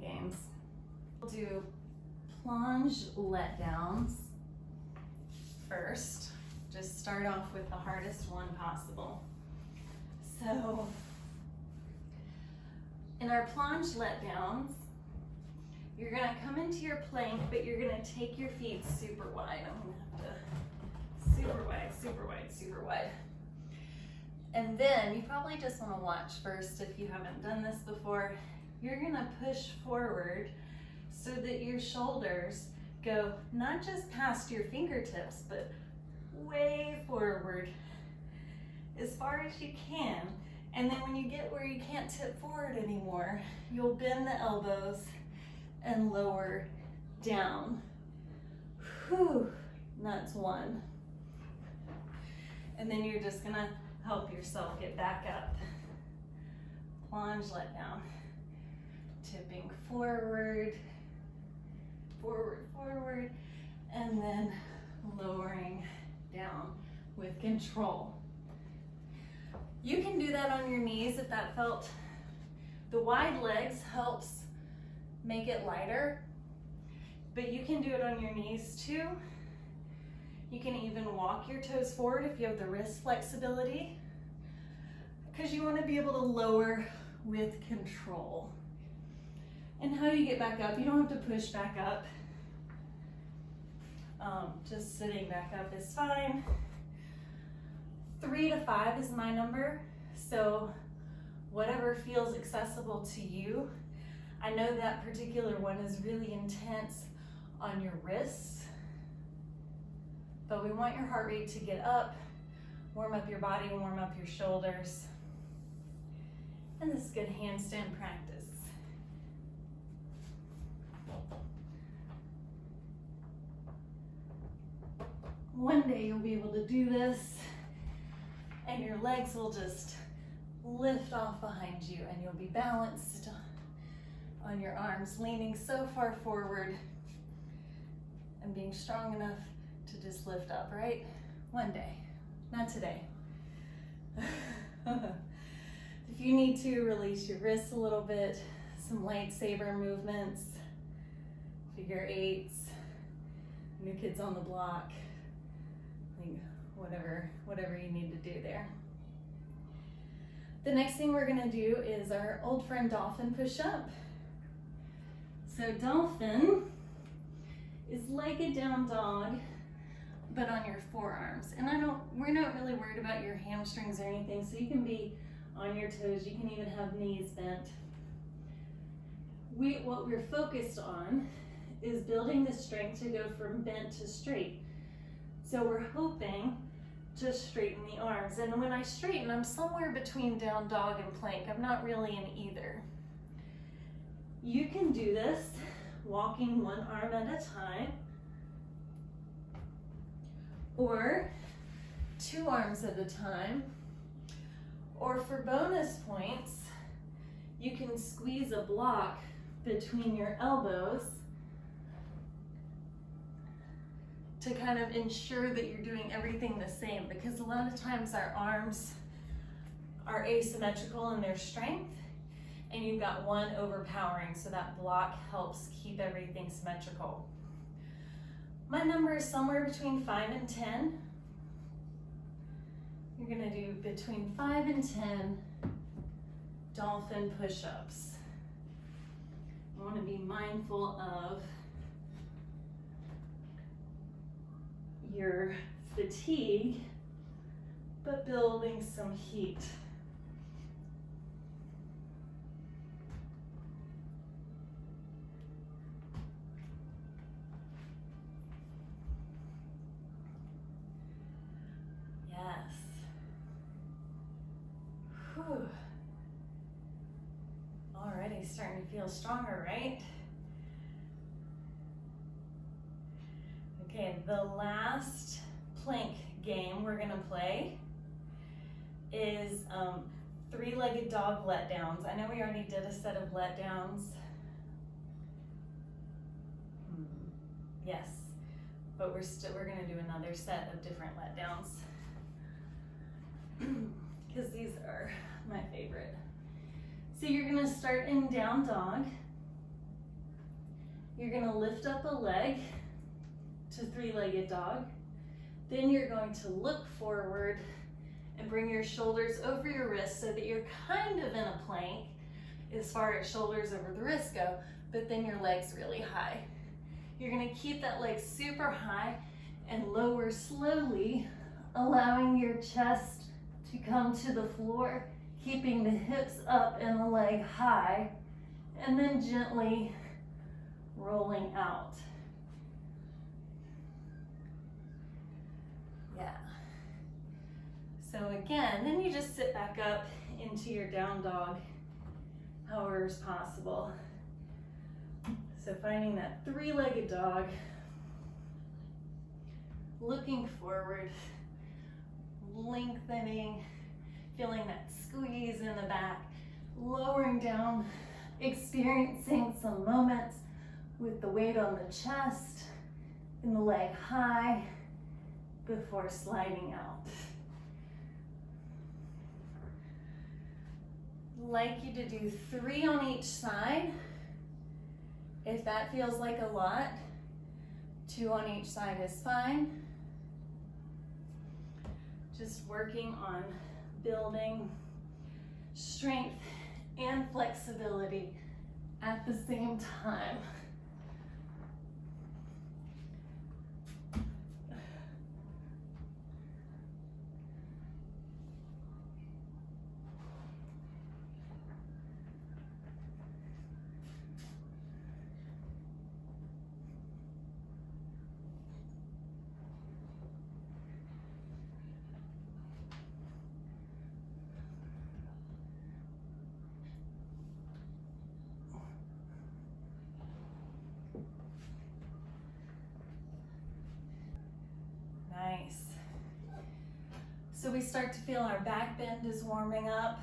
plank games. We'll do plunge letdowns first. Just start off with the hardest one possible. So in our plunge letdowns, you're gonna come into your plank, but you're gonna take your feet super wide. I'm gonna have to super wide, super wide, super wide. And then you probably just wanna watch first if you haven't done this before. You're gonna push forward so that your shoulders go not just past your fingertips, but way forward as far as you can. And then when you get where you can't tip forward anymore, you'll bend the elbows and lower down. Whew, that's one. And then you're just gonna help yourself get back up. Plunge, let down. Tipping forward, forward, forward, and then lowering down with control. You can do that on your knees if that felt. The wide legs helps make it lighter, but you can do it on your knees too. You can even walk your toes forward if you have the wrist flexibility, because you want to be able to lower with control. And how do you get back up? You don't have to push back up. Just sitting back up is fine. 3 to 5 is my number, so whatever feels accessible to you. I know that particular one is really intense on your wrists, but we want your heart rate to get up, warm up your body, warm up your shoulders. And this is good handstand practice. One day you'll be able to do this and your legs will just lift off behind you and you'll be balanced on your arms, leaning so far forward and being strong enough to just lift up, right? One day, not today. If you need to, release your wrists a little bit, some lightsaber movements, figure eights, New Kids on the Block, whatever you need to do there. The next thing we're gonna do is our old friend Dolphin Push Up. So Dolphin is like a down dog, but on your forearms. And we're not really worried about your hamstrings or anything, so you can be on your toes, you can even have knees bent. What we're focused on is building the strength to go from bent to straight. So we're hoping to straighten the arms. And when I straighten, I'm somewhere between down dog and plank. I'm not really in either. You can do this walking one arm at a time, or 2 arms at a time, or for bonus points, you can squeeze a block between your elbows to kind of ensure that you're doing everything the same, because a lot of times our arms are asymmetrical in their strength and you've got one overpowering, so that block helps keep everything symmetrical. My number is somewhere between 5 and 10. You're gonna do between 5 and 10 dolphin push-ups. I wanna be mindful of your fatigue, but building some heat. Yes. Whew. Already starting to feel stronger, right? Okay, the last plank game we're gonna play is 3-legged dog letdowns. I know we already did a set of letdowns. Yes, but we're gonna do another set of different letdowns because these are my favorite. So you're gonna start in down dog. You're gonna lift up a leg to three-legged dog. Then you're going to look forward and bring your shoulders over your wrists so that you're kind of in a plank as far as shoulders over the wrists go, but then your leg's really high. You're gonna keep that leg super high and lower slowly, allowing your chest to come to the floor, keeping the hips up and the leg high, and then gently rolling out. Yeah. So again, then you just sit back up into your down dog, however is possible. So finding that three-legged dog, looking forward, lengthening, feeling that squeeze in the back, lowering down, experiencing some moments with the weight on the chest and the leg high before sliding out. I'd like you to do 3 on each side. If that feels like a lot, 2 on each side is fine. Just working on building strength and flexibility at the same time. Nice. So we start to feel our back bend is warming up.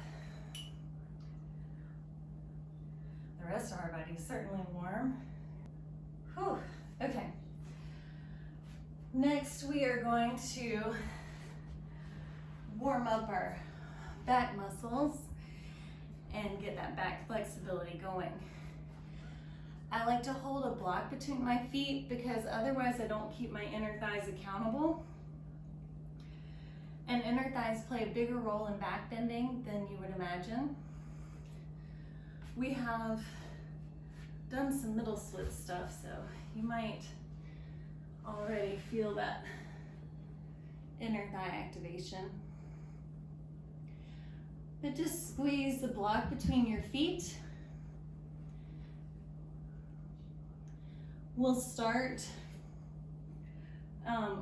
The rest of our body is certainly warm. Whew. Okay. Next, we are going to warm up our back muscles and get that back flexibility going. I like to hold a block between my feet because otherwise I don't keep my inner thighs accountable. And inner thighs play a bigger role in back bending than you would imagine. We have done some middle split stuff, so you might already feel that inner thigh activation. But just squeeze the block between your feet. We'll start,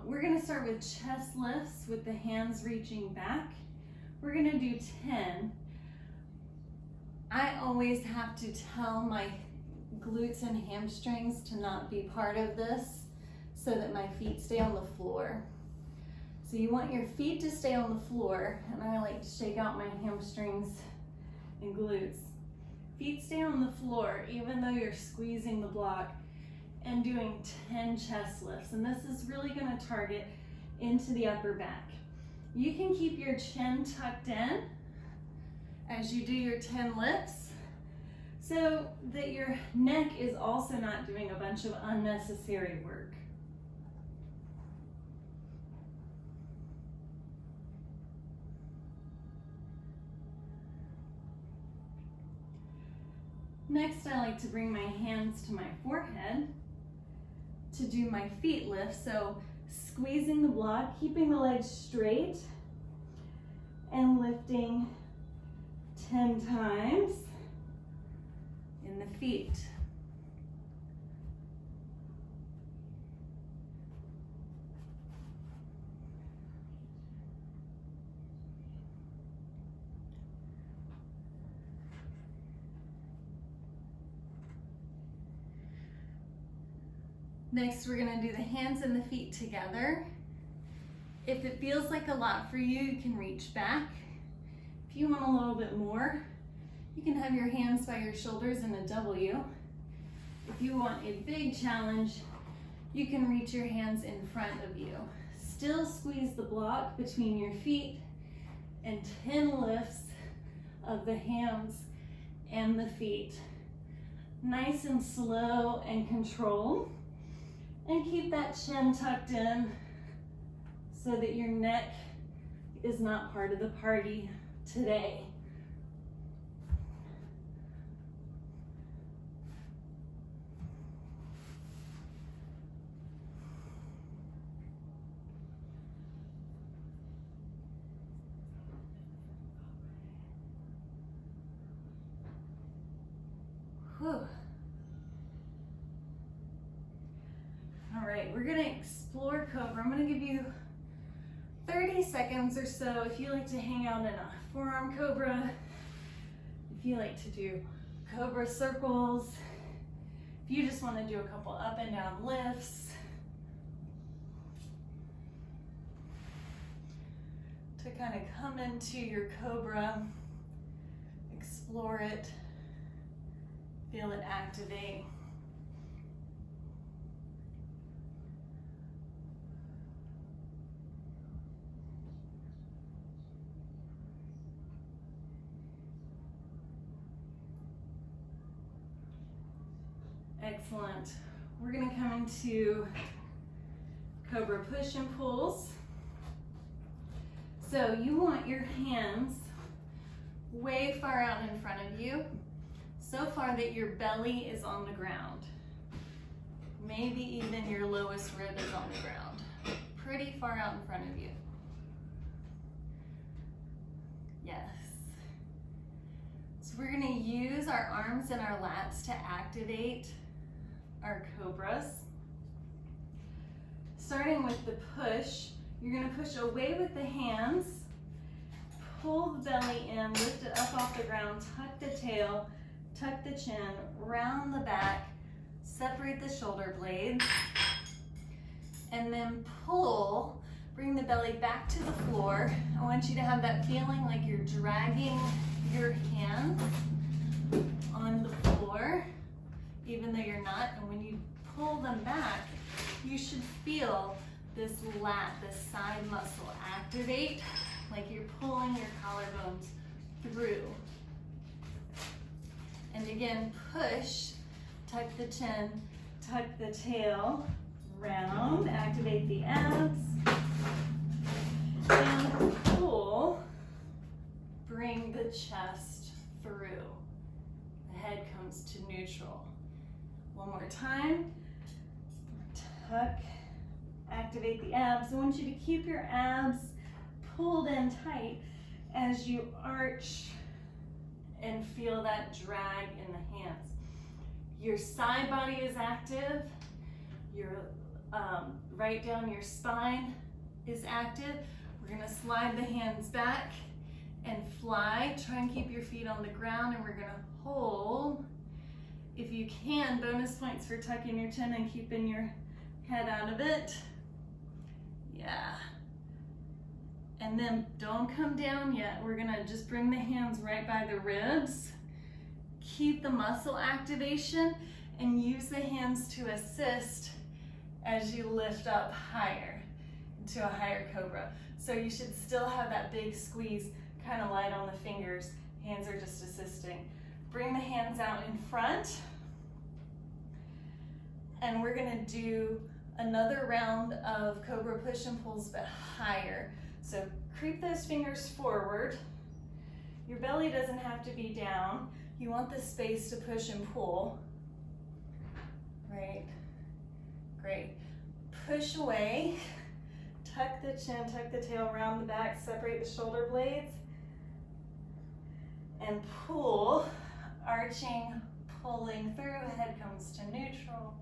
we're gonna start with chest lifts with the hands reaching back. We're gonna do 10. I always have to tell my glutes and hamstrings to not be part of this so that my feet stay on the floor. So you want your feet to stay on the floor, and I like to shake out my hamstrings and glutes. Feet stay on the floor even though you're squeezing the block, and doing 10 chest lifts. And this is really gonna target into the upper back. You can keep your chin tucked in as you do your 10 lifts so that your neck is also not doing a bunch of unnecessary work. Next, I like to bring my hands to my forehead to do my feet lift. So squeezing the block, keeping the legs straight, and lifting 10 times in the feet. Next, we're gonna do the hands and the feet together. If it feels like a lot for you, you can reach back. If you want a little bit more, you can have your hands by your shoulders in a W. If you want a big challenge, you can reach your hands in front of you. Still squeeze the block between your feet, and 10 lifts of the hands and the feet nice and slow and controlled. And keep that chin tucked in so that your neck is not part of the party today. Whew. All right, we're gonna explore Cobra. I'm gonna give you 30 seconds or so if you like to hang out in a forearm Cobra, if you like to do Cobra circles, if you just wanna do a couple up and down lifts, to kind of come into your Cobra, explore it, feel it activate. Excellent. We're going to come into Cobra push and pulls. So you want your hands way far out in front of you, so far that your belly is on the ground. Maybe even your lowest rib is on the ground. Pretty far out in front of you. Yes. So we're going to use our arms and our lats to activate our Cobras. Starting with the push, you're going to push away with the hands, pull the belly in, lift it up off the ground, tuck the tail, tuck the chin, round the back, separate the shoulder blades, and then pull, bring the belly back to the floor. I want you to have that feeling like you're dragging your hands on the floor, even though you're not. And when you pull them back, you should feel this lat, this side muscle activate, like you're pulling your collarbones through. And again, push, tuck the chin, tuck the tail, round, activate the abs, and pull, bring the chest through. The head comes to neutral. One more time, tuck, activate the abs. I want you to keep your abs pulled in tight as you arch and feel that drag in the hands. Your side body is active, your right down your spine is active. We're gonna slide the hands back and fly. Try and keep your feet on the ground, and we're gonna hold. If you can, bonus points for tucking your chin and keeping your head out of it. Yeah. And then don't come down yet. We're gonna just bring the hands right by the ribs. Keep the muscle activation and use the hands to assist as you lift up higher into a higher Cobra. So you should still have that big squeeze, kind of light on the fingers. Hands are just assisting. Bring the hands out in front. And we're gonna do another round of Cobra push and pulls, but higher. So creep those fingers forward. Your belly doesn't have to be down. You want the space to push and pull. Right, great. Push away, tuck the chin, tuck the tail, round the back, separate the shoulder blades, and pull, arching, pulling through, head comes to neutral.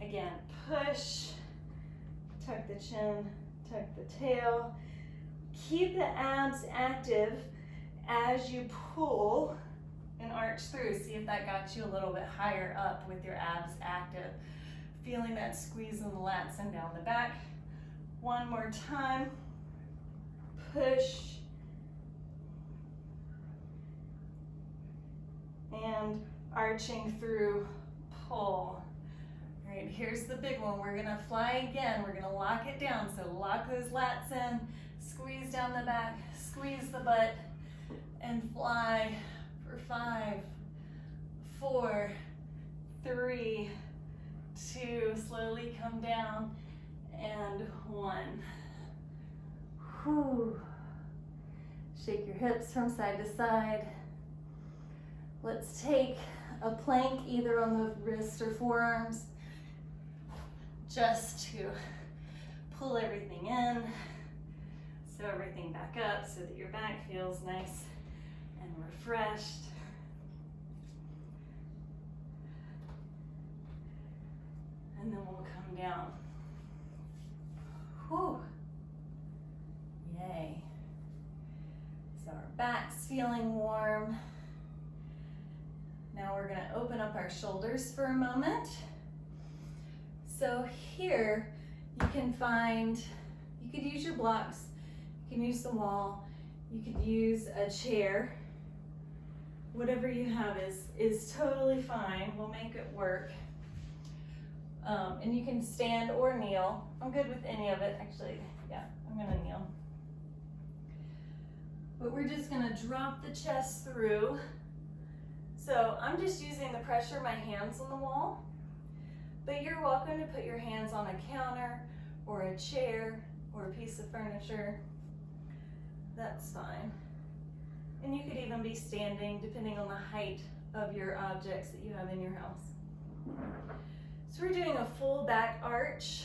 Again, push, tuck the chin, tuck the tail. Keep the abs active as you pull and arch through. See if that got you a little bit higher up with your abs active. Feeling that squeeze in the lats and down the back. One more time. Push. And arching through, pull. All right, here's the big one. We're gonna fly again. We're gonna lock it down. So lock those lats in, squeeze down the back, squeeze the butt, and fly for 5, 4, 3, 2, slowly come down, and 1. Whew. Shake your hips from side to side. Let's take a plank either on the wrists or forearms just to pull everything in, sew everything back up so that your back feels nice and refreshed. And then we'll come down. Whew. Yay. So our back's feeling warm. Now we're gonna open up our shoulders for a moment. So here you can find, you could use your blocks, you can use the wall, you could use a chair. Whatever you have is totally fine. We'll make it work. And you can stand or kneel. I'm good with any of it. Actually, yeah, I'm gonna kneel. But we're just gonna drop the chest through. So I'm just using the pressure of my hands on the wall, but you're welcome to put your hands on a counter or a chair or a piece of furniture. That's fine. And you could even be standing depending on the height of your objects that you have in your house. So we're doing a full back arch,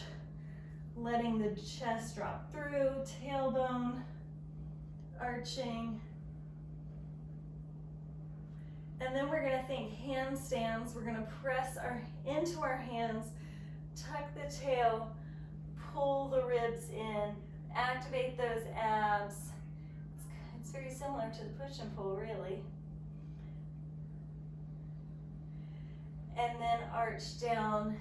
letting the chest drop through, tailbone arching. And then we're gonna think handstands. We're gonna press into our hands, tuck the tail, pull the ribs in, activate those abs. It's very similar to the push and pull, really. And then arch down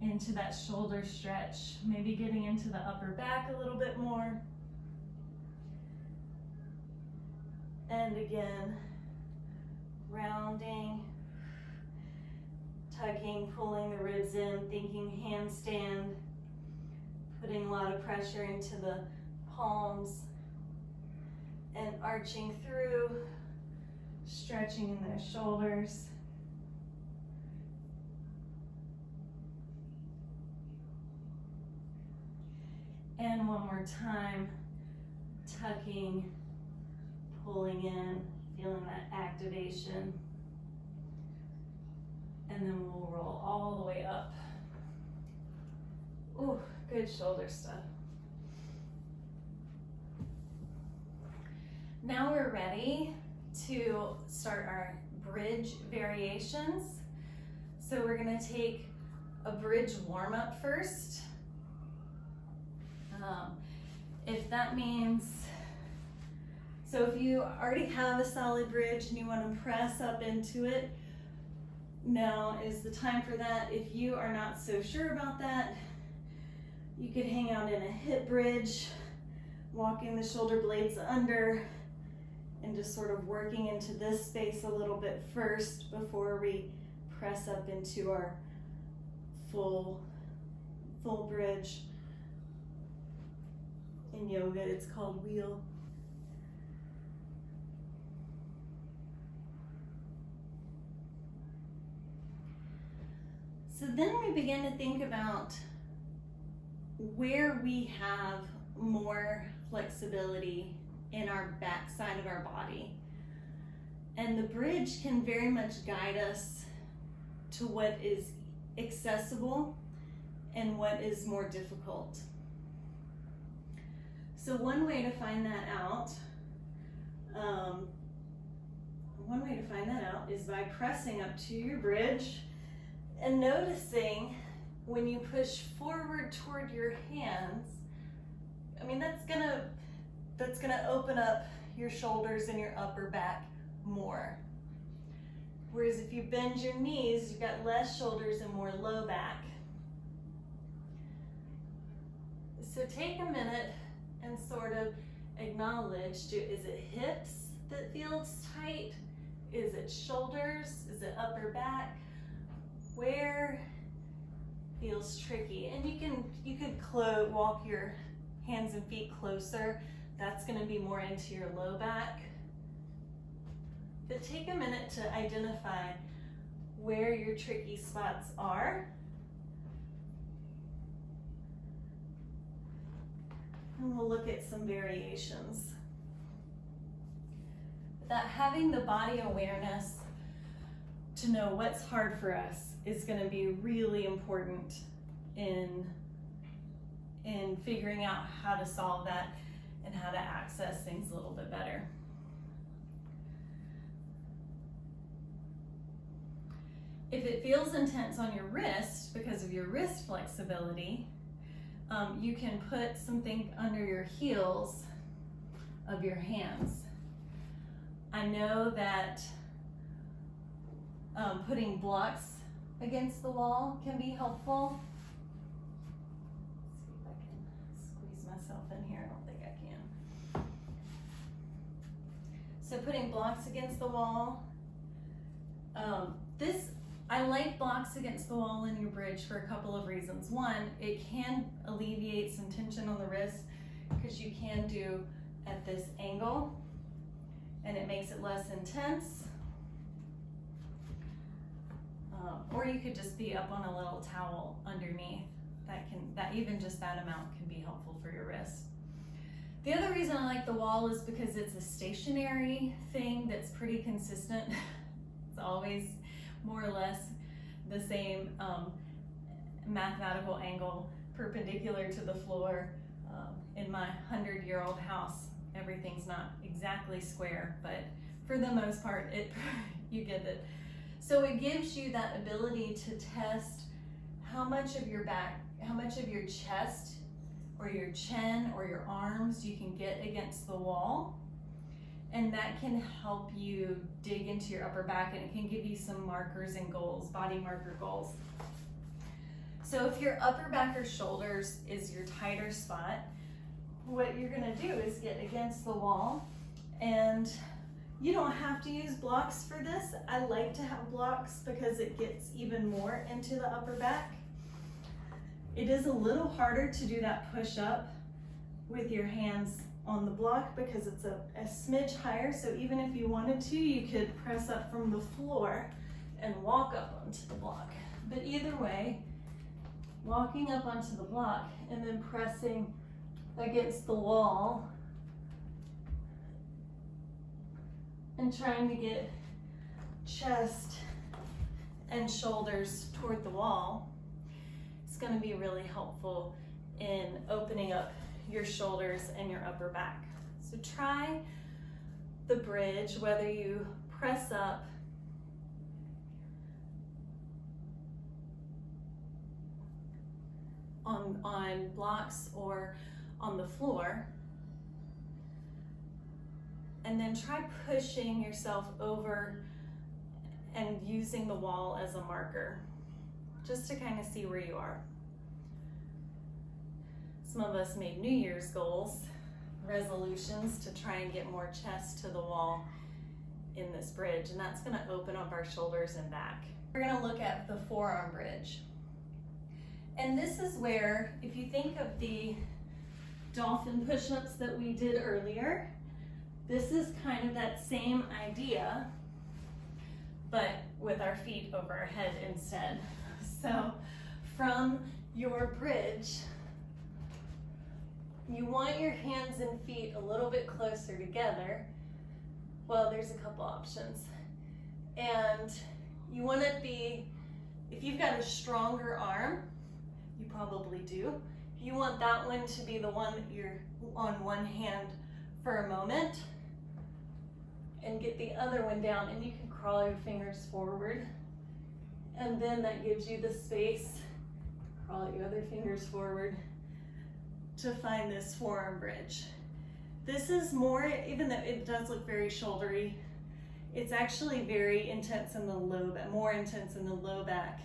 into that shoulder stretch, maybe getting into the upper back a little bit more. And again, rounding, tucking, pulling the ribs in, thinking handstand, putting a lot of pressure into the palms, and arching through, stretching in those shoulders. And one more time, tucking, pulling in, feeling that activation. And then we'll roll all the way up. Ooh, good shoulder stuff. Now we're ready to start our bridge variations. So we're gonna take a bridge warm up first. If that means, so if you already have a solid bridge and you want to press up into it, now is the time for that. If you are not so sure about that, you could hang out in a hip bridge, walking the shoulder blades under, and just sort of working into this space a little bit first before we press up into our full bridge. In yoga, it's called wheel. So then we begin to think about where we have more flexibility in our back side of our body. And the bridge can very much guide us to what is accessible and what is more difficult. So one way to find that out, is by pressing up to your bridge and noticing when you push forward toward your hands. I mean, that's gonna open up your shoulders and your upper back more. Whereas if you bend your knees, you've got less shoulders and more low back. So take a minute and sort of acknowledge, is it hips that feels tight? Is it shoulders? Is it upper back? Where feels tricky? And you can walk your hands and feet closer. That's gonna be more into your low back. But take a minute to identify where your tricky spots are. And we'll look at some variations. That having the body awareness to know what's hard for us is going to be really important in figuring out how to solve that and how to access things a little bit better. If it feels intense on your wrist because of your wrist flexibility, you can put something under your heels of your hands. I know that putting blocks against the wall can be helpful. Let's see if I can squeeze myself in here. I don't think I can. So putting blocks against the wall. I like blocks against the wall in your bridge for a couple of reasons. One, it can alleviate some tension on the wrist because you can do at this angle and it makes it less intense. Or you could just be up on a little towel underneath. That even just that amount can be helpful for your wrist. The other reason I like the wall is because it's a stationary thing that's pretty consistent. It's always more or less the same mathematical angle perpendicular to the floor. In my 100-year-old house, everything's not exactly square, but for the most part, you get it. So it gives you that ability to test how much of your back, how much of your chest or your chin or your arms you can get against the wall. And that can help you dig into your upper back, and it can give you some markers and goals, body marker goals. So if your upper back or shoulders is your tighter spot, what you're gonna do is get against the wall, and you don't have to use blocks for this. I like to have blocks because it gets even more into the upper back. It is a little harder to do that push up with your hands on the block because it's a smidge higher, so even if you wanted to, you could press up from the floor and walk up onto the block. But either way, walking up onto the block and then pressing against the wall and trying to get chest and shoulders toward the wall, it's going to be really helpful in opening up your shoulders and your upper back. So try the bridge, whether you press up on blocks or on the floor, and then try pushing yourself over and using the wall as a marker, just to kind of see where you are. Some of us made New Year's goals, resolutions to try and get more chest to the wall in this bridge, and that's gonna open up our shoulders and back. We're gonna look at the forearm bridge. And this is where, if you think of the dolphin push-ups that we did earlier, this is kind of that same idea, but with our feet over our head instead. So from your bridge, you want your hands and feet a little bit closer together. Well, there's a couple options. And you want to be, if you've got a stronger arm, you probably do, you want that one to be the one that you're on one hand for a moment, and get the other one down, and you can crawl your fingers forward, and then that gives you the space, crawl your other fingers forward, to find this forearm bridge. This is more, even though it does look very shouldery, it's actually very intense in the low back, more intense in the low back.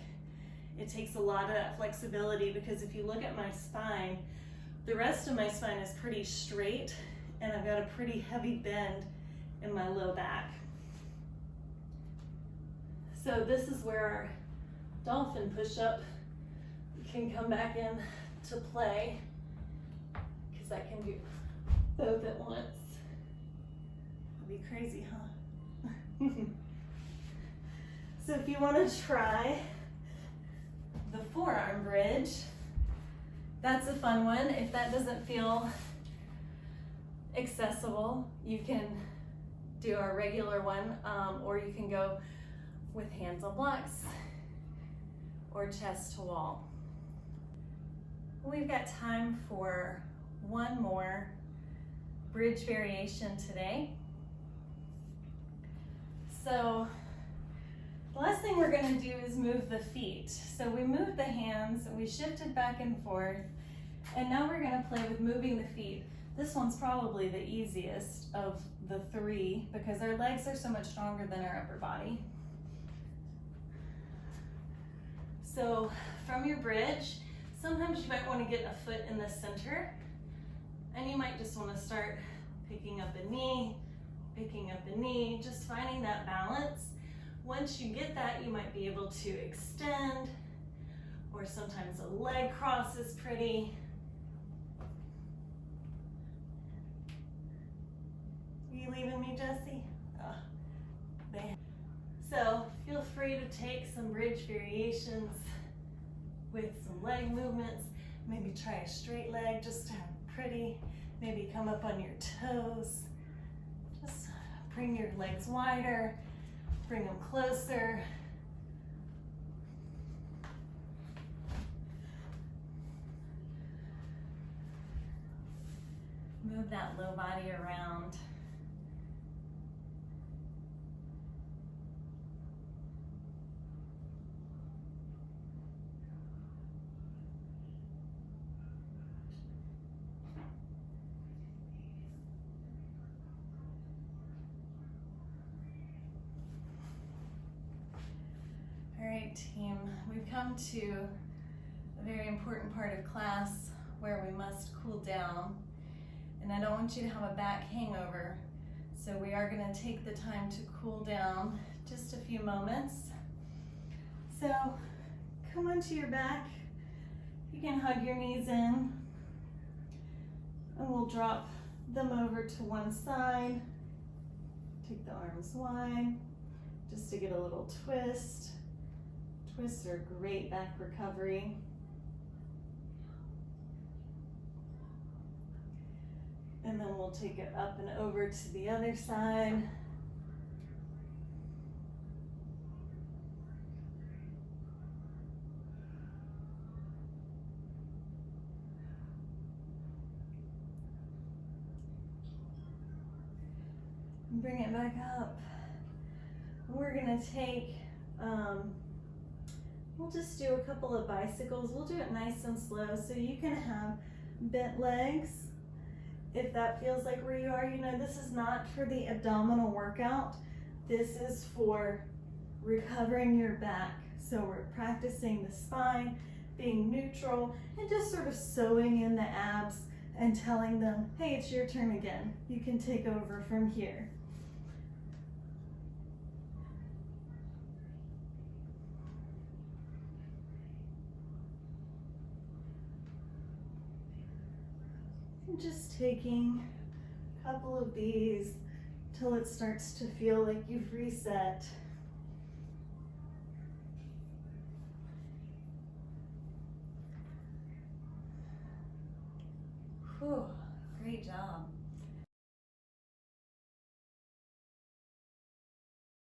It takes a lot of that flexibility, because if you look at my spine, the rest of my spine is pretty straight, and I've got a pretty heavy bend in my low back. So this is where our dolphin push-up can come back in to play, because I can do both at once. It'll be crazy, huh? So if you want to try the forearm bridge, that's a fun one. If that doesn't feel accessible, you can do our regular one, or you can go with hands on blocks or chest to wall. We've got time for one more bridge variation today. So the last thing we're going to do is move the feet. So we moved the hands, we shifted back and forth, and now we're going to play with moving the feet. This one's probably the easiest of the three because our legs are so much stronger than our upper body. So from your bridge, sometimes you might want to get a foot in the center, and you might just want to start picking up a knee, just finding that balance. Once you get that, you might be able to extend, or sometimes a leg cross is pretty. Are you leaving me, Jessie? So feel free to take some bridge variations with some leg movements. Maybe try a straight leg just to have it pretty. Maybe come up on your toes. Just bring your legs wider. Bring them closer. Move that low body around. All right, team, we've come to a very important part of class where we must cool down, and I don't want you to have a back hangover, so we are going to take the time to cool down just a few moments. So come onto your back, you can hug your knees in, and we'll drop them over to one side, take the arms wide, just to get a little twist. Twists are great back recovery. And then we'll take it up and over to the other side. And bring it back up. We're gonna take, we'll just do a couple of bicycles. We'll do it nice and slow so you can have bent legs. If that feels like where you are, you know, this is not for the abdominal workout. This is for recovering your back. So we're practicing the spine, being neutral, and just sort of sewing in the abs and telling them, hey, it's your turn again. You can take over from here. Just taking a couple of these till it starts to feel like you've reset. Whew, great job.